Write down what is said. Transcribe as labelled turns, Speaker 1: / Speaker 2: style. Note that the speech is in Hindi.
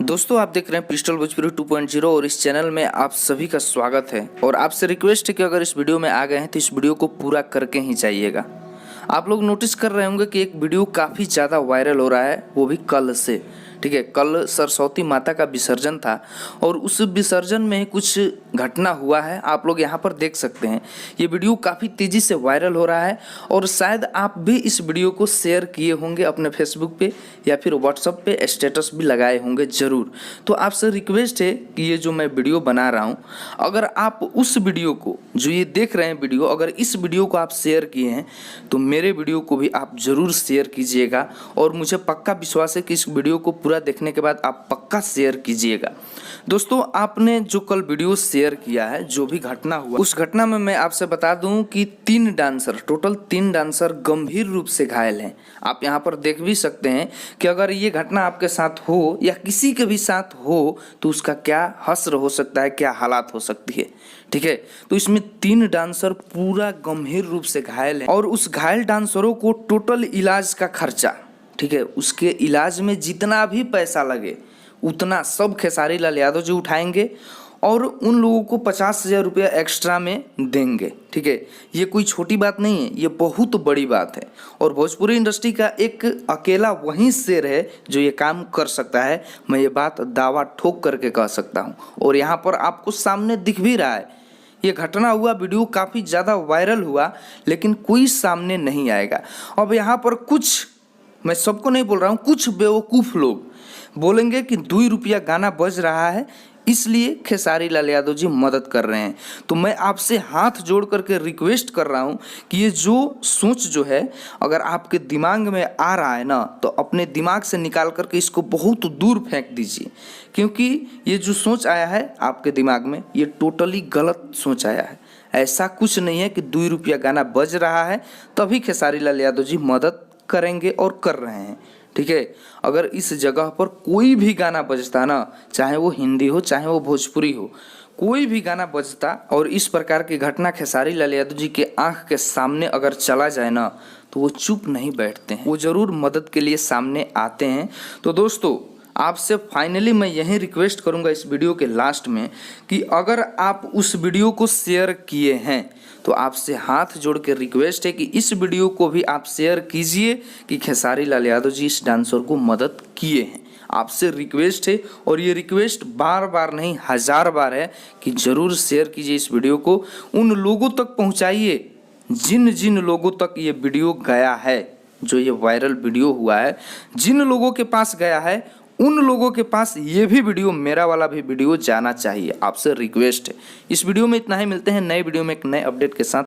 Speaker 1: दोस्तों आप देख रहे हैं पिस्टल भोजपुरी 2.0 और इस चैनल में आप सभी का स्वागत है। और आपसे रिक्वेस्ट है कि अगर इस वीडियो में आ गए हैं तो इस वीडियो को पूरा करके ही जाइएगा। आप लोग नोटिस कर रहे होंगे कि एक वीडियो काफ़ी ज़्यादा वायरल हो रहा है, वो भी कल से। ठीक है, कल सरस्वती माता का विसर्जन था और उस विसर्जन में कुछ घटना हुआ है, आप लोग यहाँ पर देख सकते हैं। ये वीडियो काफ़ी तेज़ी से वायरल हो रहा है और शायद आप भी इस वीडियो को शेयर किए होंगे अपने फेसबुक पे या फिर व्हाट्सएप पे स्टेटस भी लगाए होंगे ज़रूर। तो आपसे रिक्वेस्ट है कि ये जो मैं वीडियो बना रहा हूँ, अगर आप उस वीडियो को जो ये देख रहे हैं वीडियो, अगर इस वीडियो को आप शेयर किए हैं तो मेरे वीडियो को भी आप ज़रूर शेयर कीजिएगा। और मुझे पक्का विश्वास है कि इस वीडियो को पूरा देखने के बाद आप पक्का शेयर कीजिएगा। दोस्तों आपने जो कल वीडियो शेयर किया है, जो भी घटना हुआ, उस घटना में मैं आपसे बता दूं कि टोटल तीन डांसर गंभीर रूप से घायल हैं। आप यहां पर देख भी सकते हैं कि अगर ये घटना आपके साथ हो या किसी के भी साथ हो तो उसका क्या हश्र हो सकता है, क्या हालात हो सकती है। ठीक है, तो इसमें 3 डांसर पूरा गंभीर रूप से घायल हैं और उस घायल डांसरों को टोटल इलाज का खर्चा, ठीक है, उसके इलाज में जितना भी पैसा लगे उतना सब खेसारी लाल यादव जी उठाएंगे और उन लोगों को 50,000 रुपया एक्स्ट्रा में देंगे। ठीक है, ये कोई छोटी बात नहीं है, ये बहुत बड़ी बात है और भोजपुरी इंडस्ट्री का एक अकेला वही शेर है जो ये काम कर सकता है। मैं ये बात दावा ठोक करके कह सकता हूँ और यहाँ पर आपको सामने दिख भी रहा है। ये घटना हुआ, वीडियो काफ़ी ज़्यादा वायरल हुआ, लेकिन कोई सामने नहीं आएगा। अब यहाँ पर कुछ, मैं सबको नहीं बोल रहा हूँ, कुछ बेवकूफ़ लोग बोलेंगे कि 2 रुपया गाना बज रहा है इसलिए खेसारी लाल यादव जी मदद कर रहे हैं। तो मैं आपसे हाथ जोड़ करके रिक्वेस्ट कर रहा हूँ कि ये जो सोच जो है, अगर आपके दिमाग में आ रहा है ना, तो अपने दिमाग से निकाल करके इसको बहुत दूर फेंक दीजिए, क्योंकि ये जो सोच आया है आपके दिमाग में, ये टोटली गलत सोच आया है। ऐसा कुछ नहीं है कि 2 रुपया गाना बज रहा है तभी खेसारी लाल यादव जी मदद करेंगे और कर रहे हैं। ठीक है, अगर इस जगह पर कोई भी गाना बजता ना, चाहे वो हिंदी हो चाहे वो भोजपुरी हो, कोई भी गाना बजता और इस प्रकार की घटना खेसारी लाल यादव जी के आंख के सामने अगर चला जाए ना, तो वो चुप नहीं बैठते हैं, वो ज़रूर मदद के लिए सामने आते हैं। तो दोस्तों आपसे फाइनली मैं यही रिक्वेस्ट करूंगा इस वीडियो के लास्ट में कि अगर आप उस वीडियो को शेयर किए हैं तो आपसे हाथ जोड़ के रिक्वेस्ट है कि इस वीडियो को भी आप शेयर कीजिए कि खेसारी लाल यादव जी इस डांसर को मदद किए हैं। आपसे रिक्वेस्ट है और ये रिक्वेस्ट बार बार नहीं 1000 बार है कि ज़रूर शेयर कीजिए इस वीडियो को, उन लोगों तक पहुँचाइए जिन जिन लोगों तक ये वीडियो गया है, जो ये वायरल वीडियो हुआ है, जिन लोगों के पास गया है उन लोगों के पास ये भी वीडियो, मेरा वाला भी वीडियो जाना चाहिए। आपसे रिक्वेस्ट है। इस वीडियो में इतना ही, मिलते हैं नए वीडियो में एक नए अपडेट के साथ।